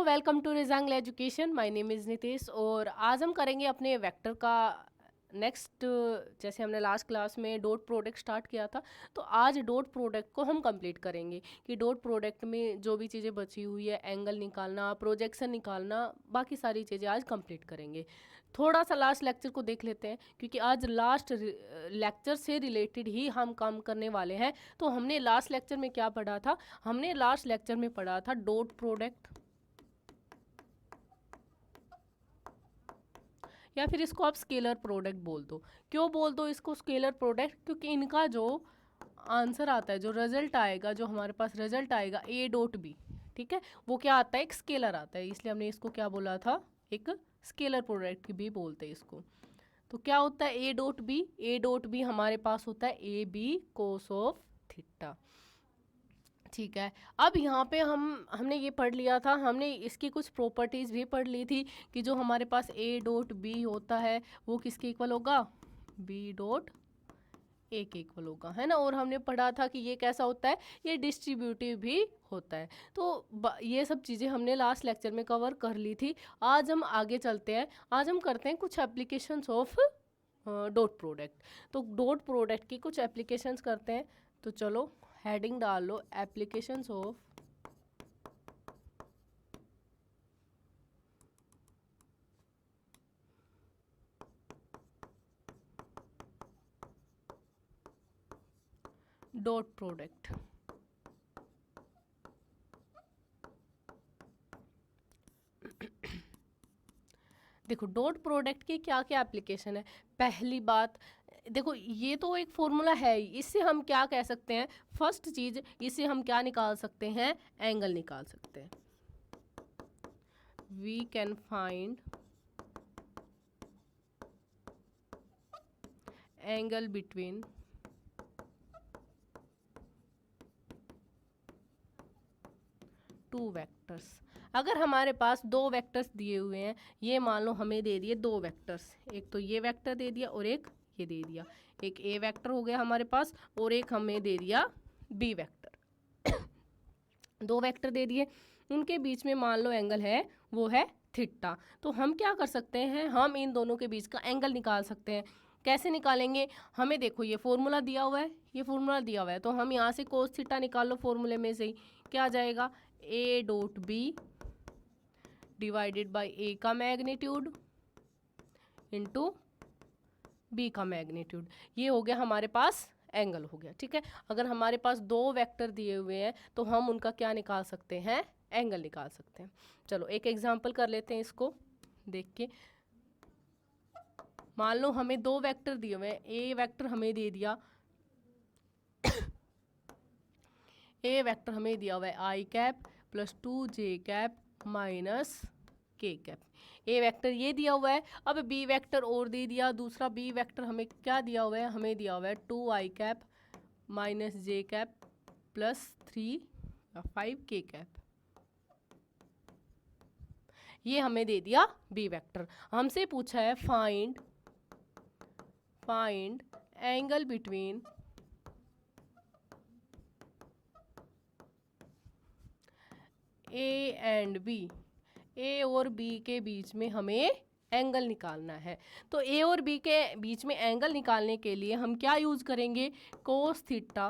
Welcome to रिजांगल education. My name is Nitesh और आज हम करेंगे अपने वेक्टर का नेक्स्ट। जैसे हमने लास्ट क्लास में डॉट प्रोडक्ट स्टार्ट किया था, तो आज डॉट प्रोडक्ट को हम कंप्लीट करेंगे कि डॉट प्रोडक्ट में जो भी चीज़ें बची हुई है, एंगल निकालना, प्रोजेक्शन निकालना, बाकी सारी चीज़ें आज कंप्लीट करेंगे। थोड़ा सा लास्ट लेक्चर को देख लेते हैं क्योंकि आज लास्ट लेक्चर से रिलेटेड ही हम काम करने वाले हैं। तो हमने लास्ट लेक्चर में क्या पढ़ा था? हमने लास्ट लेक्चर में पढ़ा था डॉट प्रोडक्ट, या फिर इसको आप स्केलर प्रोडक्ट बोल दो। क्यों बोल दो इसको स्केलर प्रोडक्ट? क्योंकि इनका जो आंसर आता है, जो रिजल्ट आएगा, जो हमारे पास रिजल्ट आएगा ए डॉट बी, ठीक है, वो क्या आता है? एक स्केलर आता है। इसलिए हमने इसको क्या बोला था? एक स्केलर प्रोडक्ट भी बोलते हैं इसको। तो क्या होता है A dot B? A dot B हमारे पास होता है A B cos of theta. ठीक है, अब यहाँ पे हमने ये पढ़ लिया था, हमने इसकी कुछ प्रॉपर्टीज़ भी पढ़ ली थी कि जो हमारे पास ए डॉट बी होता है वो किसके इक्वल होगा? बी डॉट ए के इक्वल होगा, है ना। और हमने पढ़ा था कि ये कैसा होता है? ये डिस्ट्रीब्यूटिव भी होता है। तो ये सब चीज़ें हमने लास्ट लेक्चर में कवर कर ली थी। आज हम आगे चलते हैं। आज हम करते हैं कुछ एप्लीकेशंस ऑफ डॉट प्रोडक्ट। तो डॉट प्रोडक्ट की कुछ एप्लीकेशंस करते हैं। तो चलो हेडिंग डाल लो, एप्लीकेशंस ऑफ डॉट प्रोडक्ट। देखो डॉट प्रोडक्ट की क्या क्या एप्लीकेशन है। पहली बात, देखो ये तो एक फॉर्मूला है ही, इससे हम क्या कह सकते हैं? फर्स्ट चीज, इससे हम क्या निकाल सकते हैं? एंगल निकाल सकते हैं। We can find angle between two vectors. अगर हमारे पास दो वेक्टर्स दिए हुए हैं, ये मान लो हमें दे दिए दो वेक्टर्स, एक तो ये वेक्टर दे दिया और एक ये दे दिया। एक ए वेक्टर हो गया हमारे पास और एक हमें दे दिया बी वेक्टर। दो वेक्टर दे दिए, उनके बीच में मान लो एंगल है, वो है थीटा। तो हम क्या कर सकते हैं? हम इन दोनों के बीच का एंगल निकाल सकते हैं। कैसे निकालेंगे? हमें देखो ये फॉर्मूला दिया हुआ है, ये फॉर्मूला दिया हुआ है, तो हम यहाँ से कोस थीटा निकाल लो फॉर्मूले में से ही। क्या आ जाएगा? A dot B divided by A का मैग्नीट्यूड इंटू बी का मैग्नीट्यूड। ये हो गया हमारे पास एंगल हो गया, ठीक है। अगर हमारे पास दो वेक्टर दिए हुए हैं तो हम उनका क्या निकाल सकते हैं? एंगल निकाल सकते हैं। चलो एक एग्जांपल कर लेते हैं इसको देख के। मान लो हमें दो वेक्टर दिए हुए हैं, ए वेक्टर हमें दे दिया ए वेक्टर हमें दिया हुआ है I cap plus 2j cap minus K cap. A vector ये दिया हुआ है। अब बी वेक्टर और दे दिया, दूसरा बी वेक्टर हमें क्या दिया हुआ है? हमें दिया हुआ है 2i cap minus J cap plus 5k cap. ये हमें दे दिया बी वेक्टर। हमसे पूछा है find angle between A and B. A और बी के बीच में हमें एंगल निकालना है। तो ए और बी के बीच में एंगल निकालने के लिए हम क्या यूज करेंगे? Cos theta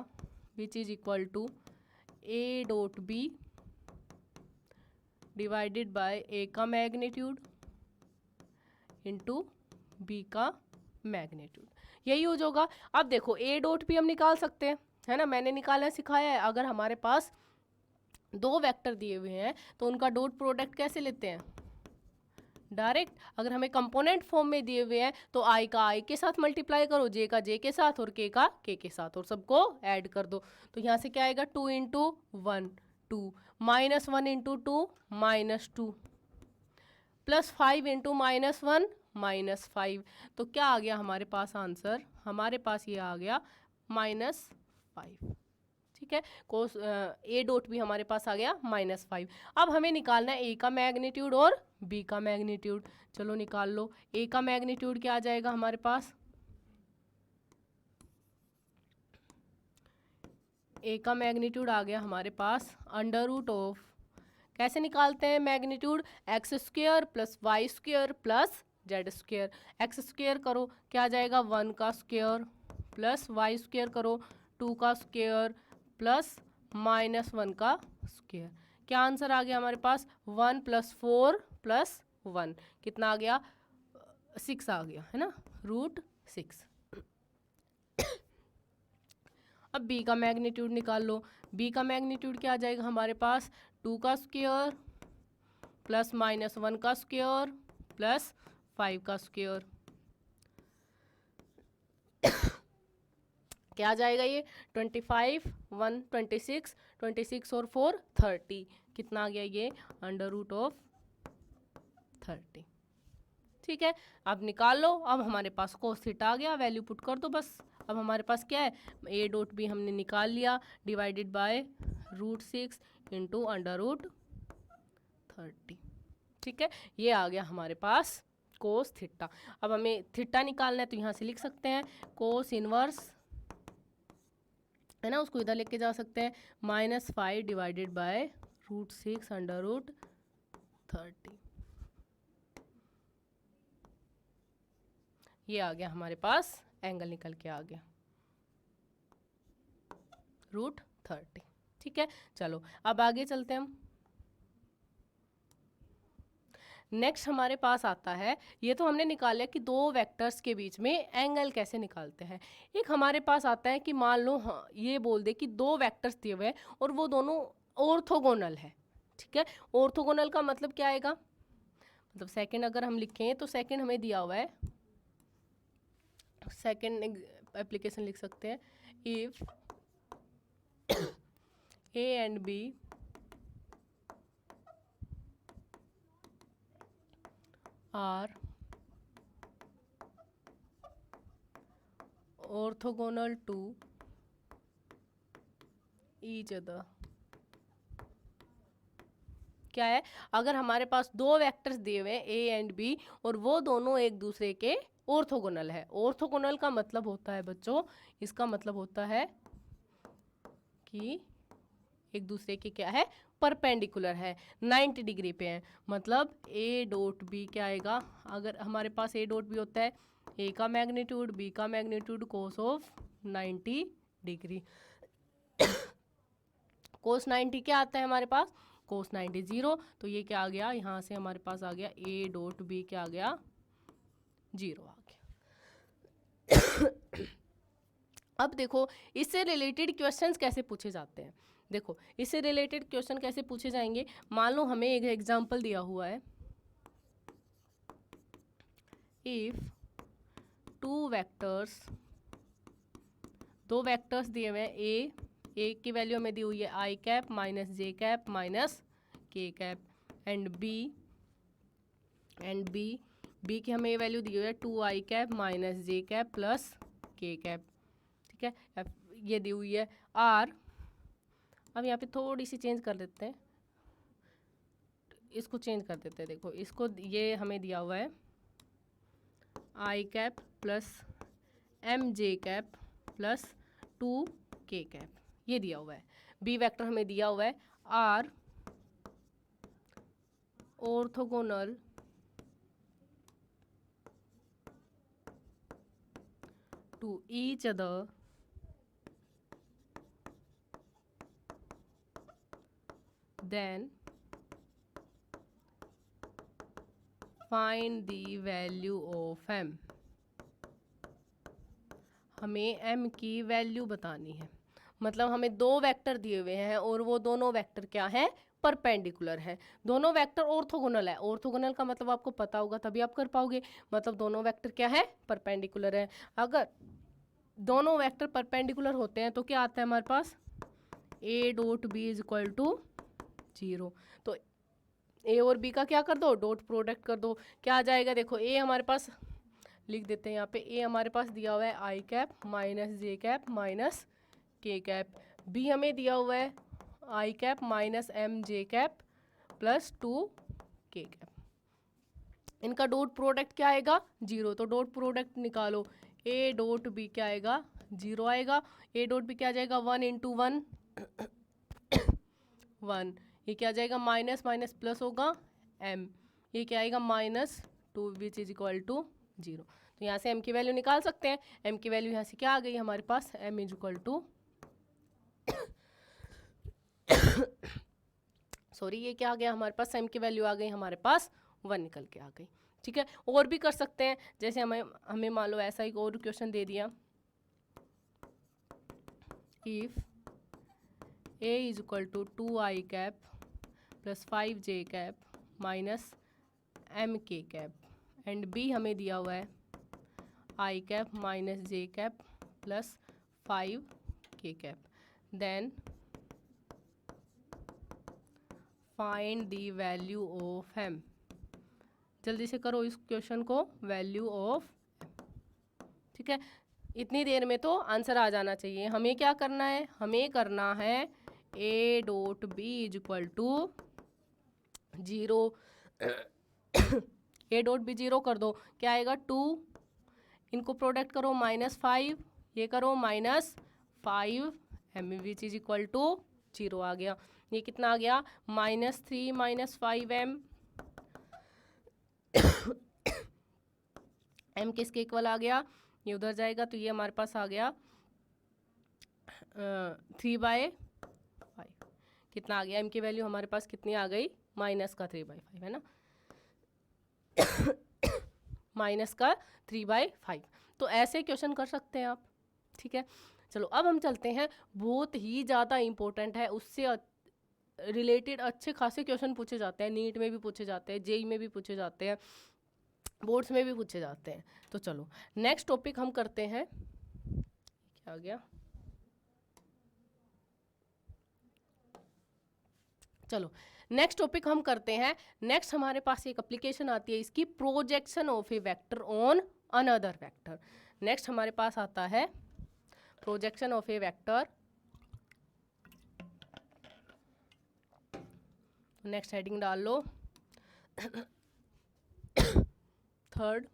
which is equal to A dot B divided by A का मैग्नीट्यूड इंटू बी का मैग्नीट्यूड। यही यूज होगा। अब देखो ए डॉट बी हम निकाल सकते हैं, है ना। मैंने निकालना सिखाया है। अगर हमारे पास दो वेक्टर दिए हुए हैं तो उनका डॉट प्रोडक्ट कैसे लेते हैं? डायरेक्ट। अगर हमें कंपोनेंट फॉर्म में दिए हुए हैं तो आई का आई के साथ मल्टीप्लाई करो, जे का जे के साथ और के का के के साथ, और सबको ऐड कर दो। तो यहाँ से क्या आएगा? 2 into 1 2 minus 1 into 2 -2 plus 5 into -1 -5। तो क्या आ गया हमारे पास आंसर? हमारे पास ये आ गया -5, ठीक है। कोस ए डॉट भी हमारे पास आ गया -5। अब हमें निकालना है ए का मैग्नीट्यूड और बी का मैग्नीट्यूड। चलो निकाल लो। ए का मैग्नीट्यूड क्या आ जाएगा हमारे पास? ए का मैग्नीट्यूड आ गया हमारे पास अंडर रूट ऑफ कैसे निकालते हैं magnitude? X square plus Y square plus Z square. X square करो क्या आ जाएगा 1 का स्क्वेयर प्लस वाई स्क्वेयर करो 2 का स्क्वेयर प्लस -1 का स्क्वेयर। क्या आंसर आ गया हमारे पास? 1 + 4 + 1 कितना आ गया? 6 आ गया है ना, √6। अब b का मैग्नीट्यूड निकाल लो। b का मैग्नीट्यूड क्या आ जाएगा हमारे पास? 2 का स्क्वेयर प्लस -1 का स्क्वेयर प्लस 5 का स्क्वेयर। क्या आ जाएगा ये? 25 1 26 26 और 4 30 कितना आ गया ये? √30। ठीक है, अब निकाल लो। अब हमारे पास cos थीटा आ गया, वैल्यू पुट कर दो बस। अब हमारे पास क्या है? a डॉट b हमने निकाल लिया, डिवाइडेड बाय √6 इंटू √30। ठीक है, ये आ गया हमारे पास cos थीटा। अब हमें थीटा निकालना है तो यहाँ से लिख सकते हैं cos इनवर्स, है ना, उसको इधर लेके जा सकते हैं, -5 डिवाइडेड बाय √6 √30। ये आ गया हमारे पास, एंगल निकल के आ गया √30। ठीक है, चलो अब आगे चलते हैं हम। नेक्स्ट हमारे पास आता है, ये तो हमने निकाला कि दो वेक्टर्स के बीच में एंगल कैसे निकालते हैं। एक हमारे पास आता है कि मान लो हाँ, ये बोल दे कि दो वेक्टर्स दिए हुए हैं और वो दोनों ऑर्थोगोनल है। ठीक है, ऑर्थोगोनल का मतलब क्या आएगा? मतलब सेकंड अगर हम लिखें तो सेकंड हमें दिया हुआ है, सेकंड एप्लीकेशन लिख सकते हैं, if A and B are orthogonal to each other। क्या है? अगर हमारे पास दो वेक्टर्स दिए हुए हैं A एंड B और वो दोनों एक दूसरे के ऑर्थोगोनल है। ऑर्थोगोनल का मतलब होता है बच्चों, इसका मतलब होता है कि एक दूसरे के क्या है? परपेंडिकुलर है, 90 डिग्री पे है। मतलब A डॉट B क्या आएगा? अगर हमारे पास A डॉट B होता है, A का मैग्नीट्यूड B का magnitude cos of 90 degree. cos 90 क्या आता है हमारे पास? cos 90 0। तो ये क्या आ गया? यहाँ से हमारे पास आ गया A डॉट B क्या आ गया? 0 आ गया। अब देखो इससे रिलेटेड क्वेश्चंस कैसे पूछे जाते हैं। देखो इससे रिलेटेड क्वेश्चन कैसे पूछे जाएंगे। मान लो हमें एक एग्जांपल दिया हुआ है, इफ दो वेक्टर्स दिए हुए हैं, ए की वैल्यू हमें दी हुई है i cap minus J cap minus K cap, and B की हमें ये वैल्यू दी हुई है 2i cap minus J cap plus के कैप। ठीक है, ये दी हुई है आर। अब यहाँ पे थोड़ी सी चेंज कर देते हैं, इसको चेंज कर देते हैं। देखो इसको ये हमें दिया हुआ है I cap plus M J cap plus 2 K cap, ये दिया हुआ है। बी वेक्टर हमें दिया हुआ है are orthogonal to each other then find the value of m। हमें m की वैल्यू बतानी है। मतलब हमें दो वेक्टर दिए हुए हैं और वो दोनों वेक्टर क्या हैं? परपेंडिकुलर है। दोनों वेक्टर ऑर्थोगोनल है। ऑर्थोगोनल का मतलब आपको पता होगा तभी आप कर पाओगे। मतलब दोनों वेक्टर क्या है? परपेंडिकुलर है। अगर दोनों वेक्टर परपेंडिकुलर होते हैं तो क्या आता है हमारे पास? a dot b is equal to 0। तो a और b का क्या कर दो? डॉट प्रोडक्ट कर दो। क्या आ जाएगा? देखो a हमारे पास लिख देते हैं यहाँ पे, a हमारे पास दिया हुआ है i cap minus J cap minus K cap, b हमें दिया हुआ है i cap minus M J cap plus 2 K cap. इनका डॉट प्रोडक्ट क्या आएगा? 0। तो डॉट प्रोडक्ट निकालो, a डॉट b क्या आएगा? 0 आएगा। a डॉट b क्या आ जाएगा? 1 × 1 1, ये क्या आ जाएगा, माइनस माइनस प्लस होगा m, ये क्या आएगा -2 विच इज इक्वल टू 0। तो यहाँ से m की वैल्यू निकाल सकते हैं। m की वैल्यू यहाँ से क्या आ गई हमारे पास, m is equal to sorry ये क्या आ गया हमारे पास, m की वैल्यू आ गई हमारे पास 1 निकल के आ गई। ठीक है, और भी कर सकते हैं, जैसे हमें मान लो ऐसा एक और क्वेश्चन दे दिया, if a is equal to 2i cap plus 5j cap minus mk cap and b हमें दिया हुआ है i cap minus j cap plus 5k cap, then find the value of m। जल्दी से करो इस क्वेश्चन को, वैल्यू ऑफ m। ठीक है, इतनी देर में तो आंसर आ जाना चाहिए। हमें क्या करना है, हमें करना है a dot b is equal to 0, a dot B 0 कर दो, क्या आएगा 2, इनको प्रोडक्ट करो -5, ये करो -5 m which is equal to 0 आ गया। ये कितना आ गया, -3 - 5m, m किसके इक्वल आ गया, ये उधर जाएगा तो ये हमारे पास आ गया 3/5। कितना आ गया, m की वैल्यू हमारे पास कितनी आ गई, -3/5 है ना, -3/5। तो ऐसे क्वेश्चन कर सकते हैं आप। ठीक है, चलो अब हम चलते हैं, बहुत ही ज़्यादा इम्पोर्टेंट है, उससे रिलेटेड अच्छे खासे क्वेश्चन पूछे जाते हैं, नीट में भी पूछे जाते हैं, जेई में भी पूछे जाते हैं, बोर्ड्स में भी पूछे जाते हैं। तो चलो नेक्स्ट टॉपिक हम करते हैं, क्या आ गया, चलो नेक्स्ट टॉपिक हम करते हैं। नेक्स्ट हमारे पास एक एप्लीकेशन आती है इसकी, projection of a vector on another vector. Next हमारे पास आता है projection of a vector, next heading डाल लो third,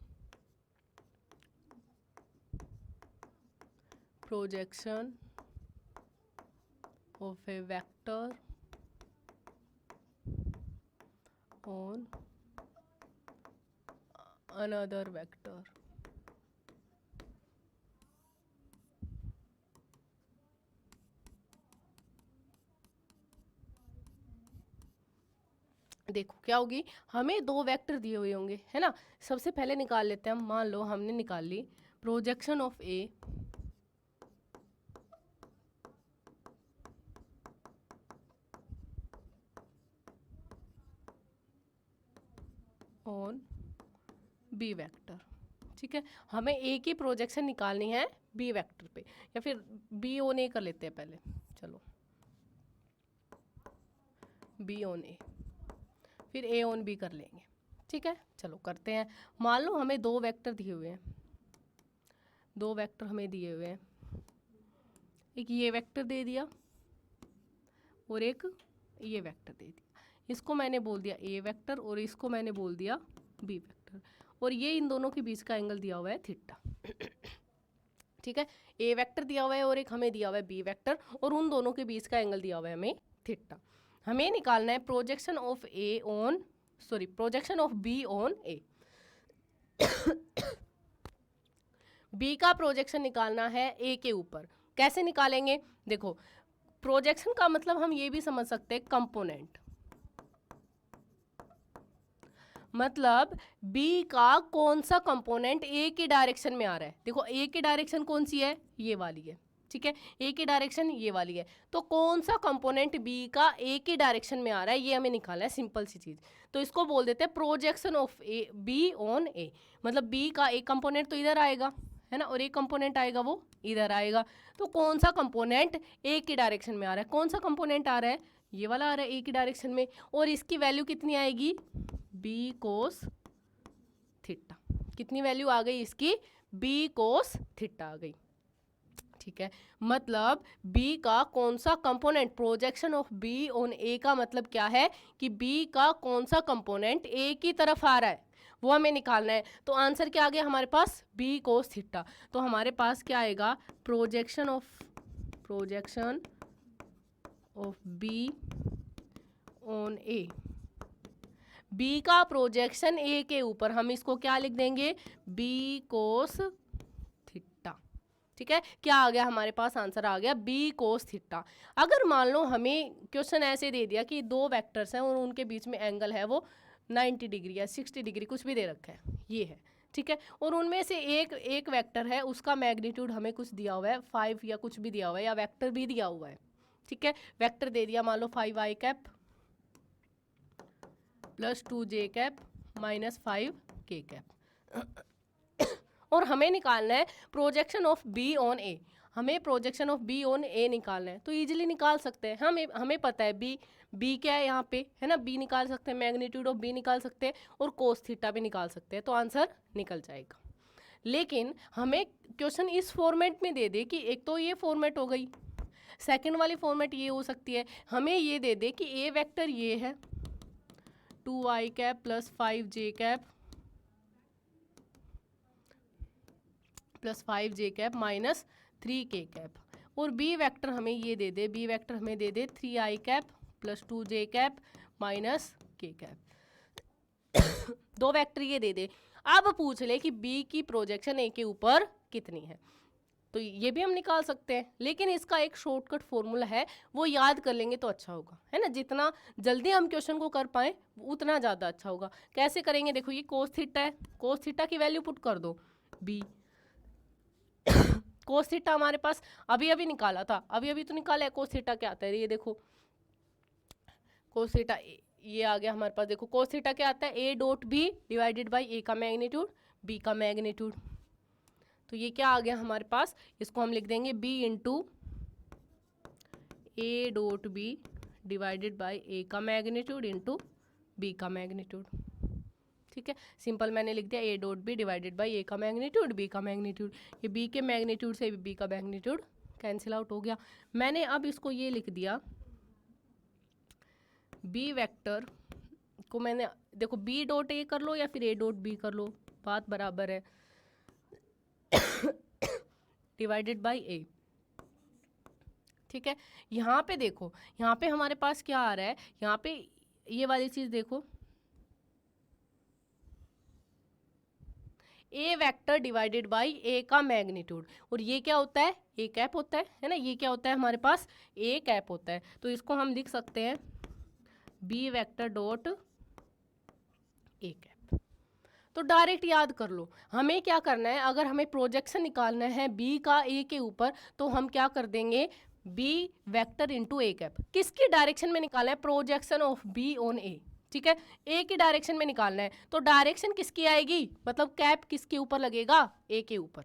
projection of a vector on another vector. देखो क्या होगी, हमें 2 वेक्टर दिए हुए होंगे है ना। सबसे पहले निकाल लेते हैं हम, मान लो हमने निकाल ली projection of A on B vector. ठीक है, हमें ए की प्रोजेक्शन निकालनी है बी वेक्टर पे, या फिर बी ऑन ए कर लेते हैं पहले, चलो बी ऑन ए, फिर ए ऑन बी कर लेंगे। ठीक है, चलो करते हैं। मान लो हमें 2 वेक्टर दिए हुए हैं, 2 वेक्टर हमें दिए हुए हैं, एक ये वेक्टर दे दिया और एक ये वेक्टर दे दिया। इसको मैंने बोल दिया ए वेक्टर और इसको मैंने बोल दिया बी वेक्टर, और ये इन दोनों के बीच का एंगल दिया हुआ है थीटा। ठीक है, ए वेक्टर दिया हुआ है और एक हमें दिया हुआ है बी वेक्टर, और उन दोनों के बीच का एंगल दिया हुआ है हमें थीटा। हमें निकालना है projection of A on, sorry projection of B on A. B का प्रोजेक्शन निकालना है ए के ऊपर। कैसे निकालेंगे, देखो प्रोजेक्शन का मतलब हम ये भी समझ सकते हैं कंपोनेंट, मतलब बी का कौन सा कंपोनेंट ए की डायरेक्शन में आ रहा है। देखो ए की डायरेक्शन कौन सी है, ये वाली है। ठीक है, ए की डायरेक्शन ये वाली है, तो कौन सा कंपोनेंट बी का ए की डायरेक्शन में आ रहा है ये हमें निकालना है, सिंपल सी चीज़। तो इसको बोल देते हैं projection of A B on A, मतलब बी का एक कंपोनेंट तो इधर आएगा है ना, और एक कंपोनेंट आएगा वो इधर आएगा। तो कौन सा कंपोनेंट ए की डायरेक्शन में आ रहा है, कौन सा कंपोनेंट आ रहा है, ये वाला आ रहा है ए की डायरेक्शन में, और इसकी वैल्यू कितनी आएगी, बी कोस थीटा। कितनी वैल्यू आ गई इसकी, बी कोस थीटा आ गई। ठीक है, मतलब बी का कौन सा component, projection of B on A का मतलब क्या है कि बी का कौन सा कंपोनेंट ए की तरफ आ रहा है वो हमें निकालना है। तो आंसर क्या आ गया हमारे पास, बी कोस थीटा। तो हमारे पास क्या आएगा, projection of B on A, B का प्रोजेक्शन ए के ऊपर, हम इसको क्या लिख देंगे, बी कोस थीटा। ठीक है, क्या आ गया हमारे पास, आंसर आ गया बी कोस थीटा। अगर मान लो हमें क्वेश्चन ऐसे दे दिया कि दो वेक्टर्स हैं और उनके बीच में एंगल है वो 90 डिग्री या 60 डिग्री कुछ भी दे रखा है, ये है, ठीक है, और उनमें से एक वेक्टर है, उसका मैग्नीट्यूड हमें कुछ दिया हुआ है 5 या कुछ भी दिया हुआ है, या वेक्टर भी दिया हुआ है, ठीक है, वेक्टर दे दिया मान लो 5i cap plus 2j cap minus 5k cap, और हमें निकालना है projection of B on A, हमें projection of B on A निकालना है, तो इजीली निकाल सकते हैं, हमें पता है बी क्या है यहाँ पे, है ना, बी निकाल सकते हैं, मैग्नीट्यूड ऑफ बी निकाल सकते हैं, और कोस थीटा भी निकाल सकते हैं, तो आंसर निकल जाएगा। लेकिन हमें क्वेश्चन इस फॉर्मेट में दे दे कि एक तो ये फॉर्मेट हो गई, सेकंड वाली फॉर्मेट ये हो सकती है, हमें ये दे दे कि ए वेक्टर ये है 2i cap plus 5j cap plus 5j cap minus 3k cap, और बी वेक्टर हमें ये दे दे, बी वेक्टर हमें दे दे 3i cap plus 2j cap minus k cap, दो वेक्टर ये दे दे। अब पूछ ले कि बी की प्रोजेक्शन ए के ऊपर कितनी है, तो ये भी हम निकाल सकते हैं, लेकिन इसका एक शॉर्टकट फॉर्मूला है, वो याद कर लेंगे तो अच्छा होगा, है ना, जितना जल्दी हम क्वेश्चन को कर पाए उतना ज़्यादा अच्छा होगा। कैसे करेंगे, देखो ये कोस थीटा है, कोस थीटा की वैल्यू पुट कर दो बी, कोस थीटा हमारे पास अभी निकाला था, अभी तो निकाला है, कोस थीटा क्या आता है, ये देखो कोस थीटा ये आ गया हमारे पास, देखो कोस थीटा क्या आता है, A dot B divided by A का मैग्नीट्यूड बी का मैग्नीट्यूड, तो ये क्या आ गया हमारे पास, इसको हम लिख देंगे B into A dot B divided by A का मैग्नीट्यूड इंटू बी का मैग्नीट्यूड, ठीक है, सिंपल मैंने लिख दिया A dot B divided by A का मैग्नीट्यूड बी का मैग्नीट्यूड, ये बी के मैग्नीट्यूड से बी का मैग्नीट्यूड कैंसिल आउट हो गया। मैंने अब इसको ये लिख दिया, बी वेक्टर को मैंने, देखो बी डॉट ए कर लो या फिर ए डॉट बी कर लो, बात बराबर है, डिवाइडेड बाई ए, ठीक है। यहाँ पे देखो, यहाँ पे हमारे पास क्या आ रहा है, यहाँ पे ये वाली चीज देखो, ए वेक्टर डिवाइडेड बाई ए का मैग्नीट्यूड, और ये क्या होता है, ए कैप होता है ना, ये क्या होता है हमारे पास, ए कैप होता है, तो इसको हम लिख सकते हैं B vector dot A cap. तो डायरेक्ट याद कर लो, हमें क्या करना है, अगर हमें प्रोजेक्शन निकालना है बी का ए के ऊपर, तो हम क्या कर देंगे, B vector into A cap, किसकी डायरेक्शन में निकालना है, projection of B on A, ठीक है, ए की डायरेक्शन में निकालना है, तो डायरेक्शन किसकी आएगी, मतलब कैप किसके ऊपर लगेगा, ए के ऊपर,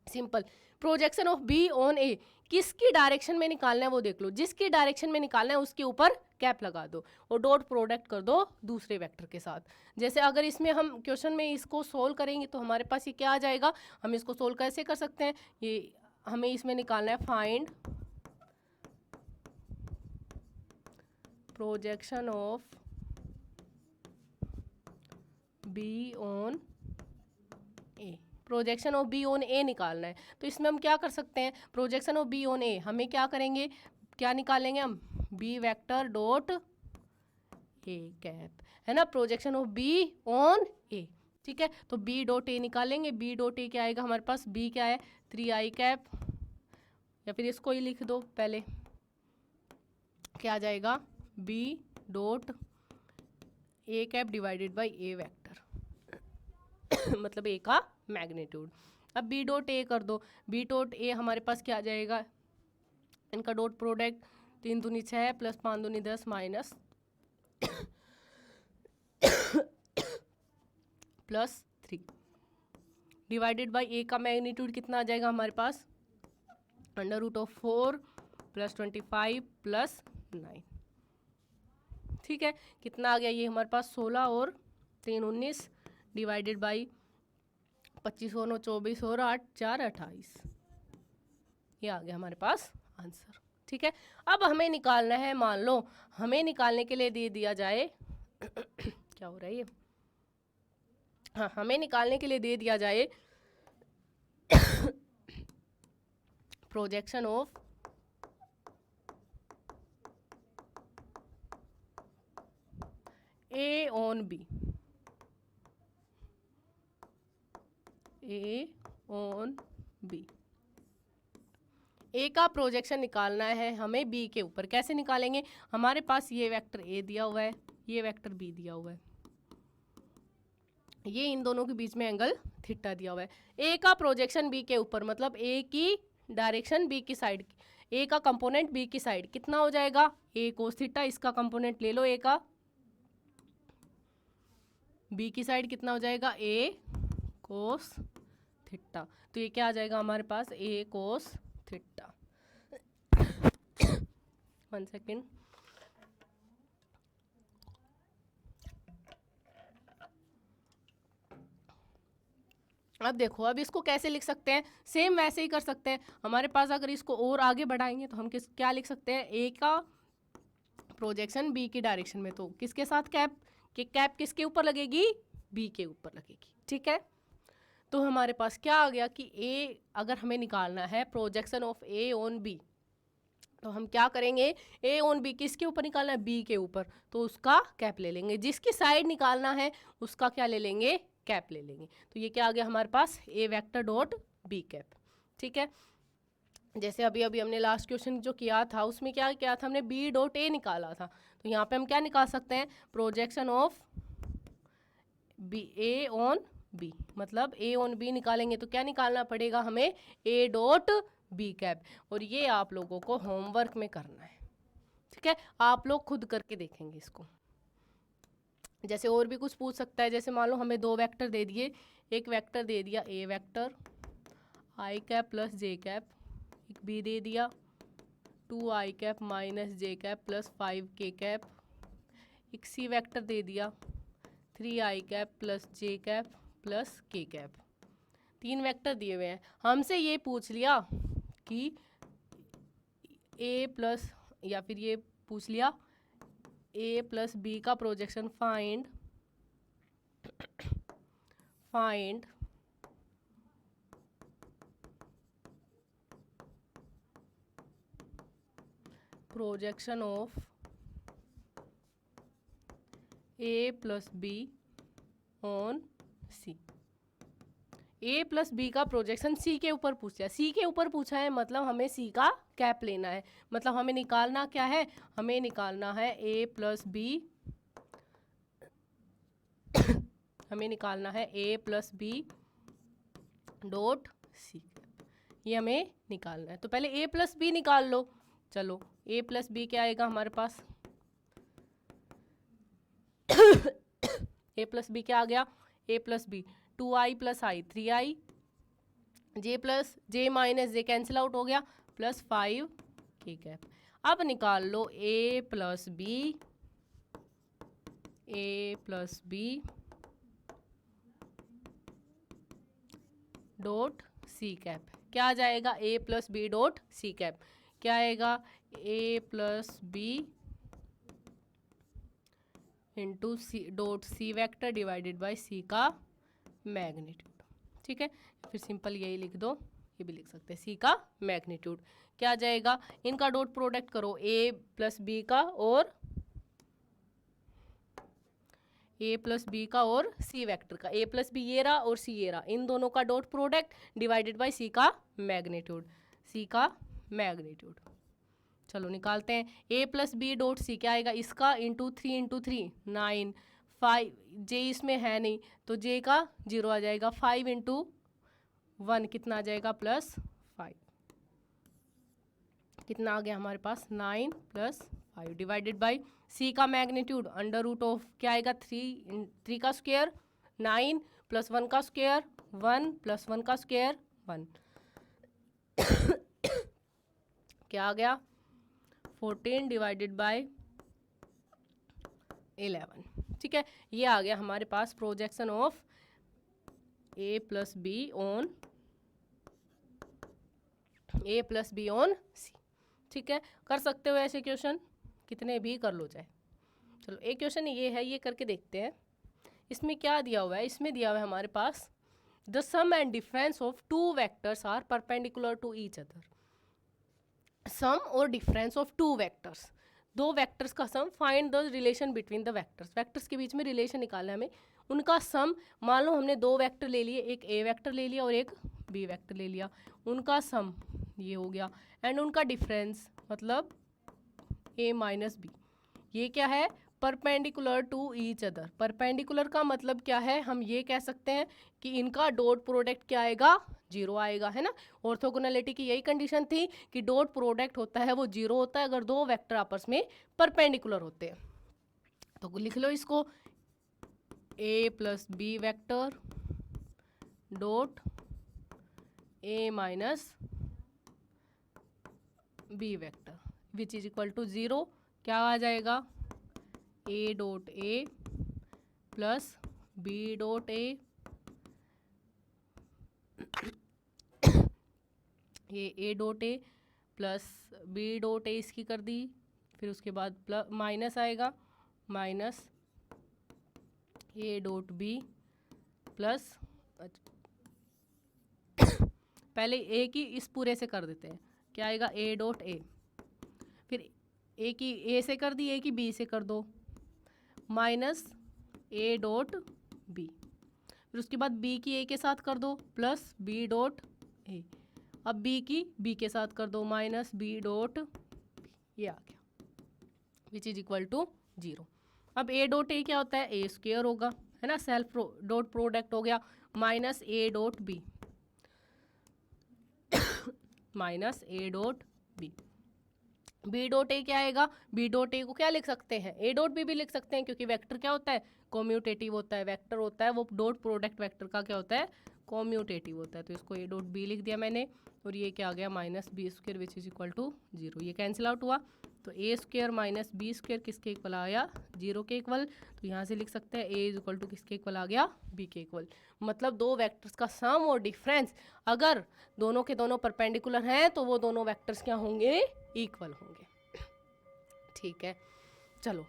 simple, projection of B on A किसकी डायरेक्शन में निकालना है वो देख लो, जिसकी डायरेक्शन में निकालना है उसके ऊपर कैप लगा दो और डॉट प्रोडक्ट कर दो दूसरे वेक्टर के साथ। जैसे अगर इसमें हम क्वेश्चन में इसको सोल्व करेंगे तो हमारे पास ये क्या आ जाएगा, हम इसको सोल्व कैसे कर सकते हैं, ये हमें इसमें निकालना है find projection of B on A, projection of B on A निकालना है, तो इसमें हम क्या कर सकते हैं, projection of B on A हमें क्या करेंगे, क्या निकालेंगे हम, B vector dot A cap, है ना, projection of B on A, ठीक है, तो बी डॉट ए निकालेंगे, बी डॉट ए क्या आएगा हमारे पास, बी क्या है 3i कैप, या फिर इसको ही लिख दो पहले, क्या आ जाएगा B dot A cap divided by A vector मतलब ए का मैग्नीट्यूड। अब बी डॉट ए कर दो, बी डॉट ए हमारे पास क्या आ जाएगा, इनका डॉट प्रोडक्ट 3 दूनी 6 प्लस 5 दूनी 10 minus plus 3 divided by A का मैग्नीट्यूड कितना आ जाएगा हमारे पास, √4 प्लस 25 प्लस 9, ठीक है, कितना आ गया ये हमारे पास 16 और 3 19 डिवाइडेड बाई 25 और 9 24 और 8 4 28, ये आ गया हमारे पास आंसर, ठीक है। अब हमें निकालना है, मान लो हमें निकालने के लिए दे दिया जाए क्या हो रहा है ये, हाँ हमें निकालने के लिए दे दिया जाए projection of A on B, A on B, A का प्रोजेक्शन निकालना है हमें बी के ऊपर। कैसे निकालेंगे? हमारे पास ये वेक्टर ए दिया हुआ है, ये वेक्टर बी दिया हुआ है, ये इन दोनों के बीच में एंगल थीटा दिया हुआ है। ए का प्रोजेक्शन बी के ऊपर मतलब ए की डायरेक्शन बी की साइड, ए का कंपोनेंट बी की साइड कितना हो जाएगा? ए कोस थीटा। इसका कंपोनेंट ले लो ए का, बी की साइड कितना हो जाएगा? ए कोस थीटा। तो ये क्या आ जाएगा हमारे पास? ए कोस थीटा। 1 सेकेंड। अब देखो, अब इसको कैसे लिख सकते हैं? सेम वैसे ही कर सकते हैं। हमारे पास अगर इसको और आगे बढ़ाएंगे तो हम क्या लिख सकते हैं? ए का प्रोजेक्शन बी की डायरेक्शन में, तो किसके साथ कैप, कि कैप किसके ऊपर लगेगी? बी के ऊपर लगेगी। ठीक है, तो हमारे पास क्या आ गया कि ए अगर हमें निकालना है projection of A on B, तो हम क्या करेंगे? ए ऑन बी किसके ऊपर निकालना है? बी के ऊपर, तो उसका कैप ले लेंगे। जिसकी साइड निकालना है उसका क्या ले लेंगे? कैप ले लेंगे। तो ये क्या आ गया हमारे पास? ए वेक्टर डॉट बी कैप। ठीक है, जैसे अभी अभी हमने लास्ट क्वेश्चन जो किया था उसमें क्या किया था? हमने बी डॉट ए निकाला था, तो यहाँ पे हम क्या निकाल सकते हैं? Projection of B A on B, मतलब ए ऑन बी निकालेंगे तो क्या निकालना पड़ेगा हमें? A dot B cap. और ये आप लोगों को होमवर्क में करना है। ठीक है, आप लोग खुद करके देखेंगे इसको। जैसे और भी कुछ पूछ सकता है, जैसे मान लो हमें 2 वेक्टर दे दिए, एक वेक्टर दे दिया ए वेक्टर आई कैप प्लस जे कैप, एक बी दे दिया 2 आई cap minus J cap plus 5 K cap, एक सी वेक्टर दे दिया 3 आई कैप प्लस जे कैप प्लस के कैप। 3 वेक्टर दिए हुए हैं, हमसे ये पूछ लिया कि ए प्लस, या फिर ये पूछ लिया ए प्लस बी का projection find projection of A plus B on C. A plus B का प्रोजेक्शन सी के ऊपर पूछा, सी के ऊपर पूछा है मतलब हमें सी का कैप लेना है। मतलब हमें निकालना क्या है? हमें निकालना है ए प्लस बी हमें निकालना है ए प्लस बी डॉट सी, ये हमें निकालना है। तो पहले ए प्लस बी निकाल लो। चलो, ए प्लस बी क्या आएगा हमारे पास? ए प्लस बी क्या आ गया? A plus B 2i plus I 3i, J plus J minus J cancel out हो गया, प्लस 5 के कैप। अब निकाल लो A plus B dot C cap. क्या आ जाएगा? A plus B dot C cap क्या आएगा? A plus B into C dot C vector divided by C का मैग्नीट्यूड। ठीक है, फिर सिंपल यही लिख दो, ये भी लिख सकते हैं सी का मैग्नीट्यूड। क्या आ जाएगा? इनका डॉट प्रोडक्ट करो, ए प्लस बी का और सी वेक्टर का। ए प्लस बी ये रहा और सी ये रहा, इन दोनों का डॉट प्रोडक्ट डिवाइडेड बाय सी का मैग्नीट्यूड, चलो निकालते हैं। ए प्लस बी डॉट सी क्या आएगा? इसका इंटू 3 9, 5 जे इसमें है नहीं तो जे का 0 आ जाएगा, 5 इंटू 1 कितना आ जाएगा? प्लस 5। कितना आ गया हमारे पास? 9 प्लस 5 डिवाइडेड बाई सी का मैग्नीट्यूड अंडर रूट ऑफ क्या आएगा? 3 का स्क्वायर 9 प्लस 1 का स्क्वायर 1 प्लस 1 का स्क्वायर 1 क्या आ गया? 14 डिवाइडेड बाय 11। ठीक है, ये आ गया हमारे पास projection of A plus B on C. ठीक है, कर सकते हो ऐसे क्वेश्चन, कितने भी कर लो चाहे। चलो एक क्वेश्चन ये है, ये करके देखते हैं। इसमें क्या दिया हुआ है? इसमें दिया हुआ है हमारे पास the sum and difference of 2 vectors are perpendicular to each other. Sum और डिफरेंस ऑफ 2 वेक्टर्स, दो वेक्टर्स का sum, find the relation between the vectors, vectors के बीच में रिलेशन निकालना है हमें, उनका सम। मान लो हमने दो वेक्टर ले लिए, एक ए वेक्टर ले लिया और एक बी वेक्टर ले लिया, उनका सम ये हो गया, एंड उनका डिफरेंस मतलब ए माइनस बी, ये क्या है, perpendicular to each other. Perpendicular का मतलब क्या है, हम ये कह सकते हैं कि इनका डॉट प्रोडक्ट क्या आएगा, जीरो आएगा, है ना। ऑर्थोगोनैलिटी की यही कंडीशन थी कि डॉट प्रोडक्ट होता है वो जीरो होता है अगर दो वेक्टर आपस में परपेंडिकुलर होते हैं। तो लिख लो इसको, A plus B vector dot A minus B vector which is equal to zero. क्या आ जाएगा, A dot A plus B dot A, ये A dot A plus B dot A इसकी कर दी, फिर उसके बाद प्लस माइनस आएगा, minus A dot B plus, पहले ए की इस पूरे से कर देते हैं, क्या आएगा, ए डॉट ए, फिर ए की ए से कर दी, ए की बी से कर दो, माइनस ए डॉट बी, फिर उसके बाद बी की ए के साथ कर दो प्लस बी डॉट ए, अब बी की बी के साथ कर दो माइनस बी डॉट बी, ये आ गया which is equal to zero. अब ए डॉट ए क्या होता है, ए स्क्वायर होगा, है ना, सेल्फ डॉट प्रोडक्ट हो गया, minus A dot B, minus A dot B, B dot A क्या आएगा, बी डॉट ए को क्या लिख सकते हैं, ए डॉट बी भी लिख सकते हैं, क्योंकि वेक्टर क्या होता है, कॉम्यूटेटिव होता है, वेक्टर होता है वो डॉट प्रोडक्ट वेक्टर का क्या होता है, कॉम्यूटेटिव होता है। तो इसको ए डॉट बी लिख दिया मैंने, और ये क्या आ गया, minus B square which is equal to zero, ये कैंसिल आउट हुआ, तो A square minus B square किसके इक्वल आया, जीरो के इक्वल। तो यहाँ से लिख सकते हैं ए इज इक्वल टू किसके इक्वल आ गया, बी के इक्वल। मतलब दो वेक्टर्स का सम और डिफरेंस अगर दोनों के दोनों परपेंडिकुलर हैं तो वो दोनों वेक्टर्स क्या होंगे, इक्वल होंगे। ठीक है, चलो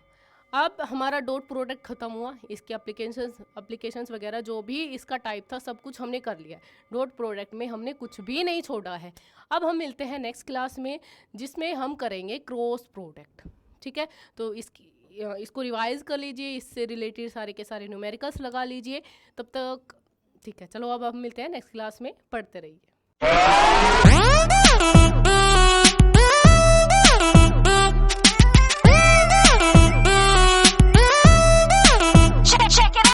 अब हमारा डॉट प्रोडक्ट खत्म हुआ, इसके एप्लीकेशंस वगैरह जो भी इसका टाइप था सब कुछ हमने कर लिया है, डॉट प्रोडक्ट में हमने कुछ भी नहीं छोड़ा है। अब हम मिलते हैं नेक्स्ट क्लास में जिसमें हम करेंगे क्रॉस प्रोडक्ट। ठीक है, तो इसको रिवाइज कर लीजिए, इससे रिलेटेड सारे के सारे न्यूमेरिकल्स लगा लीजिए तब तक। ठीक है, चलो अब हम मिलते हैं नेक्स्ट क्लास में, पढ़ते रहिए।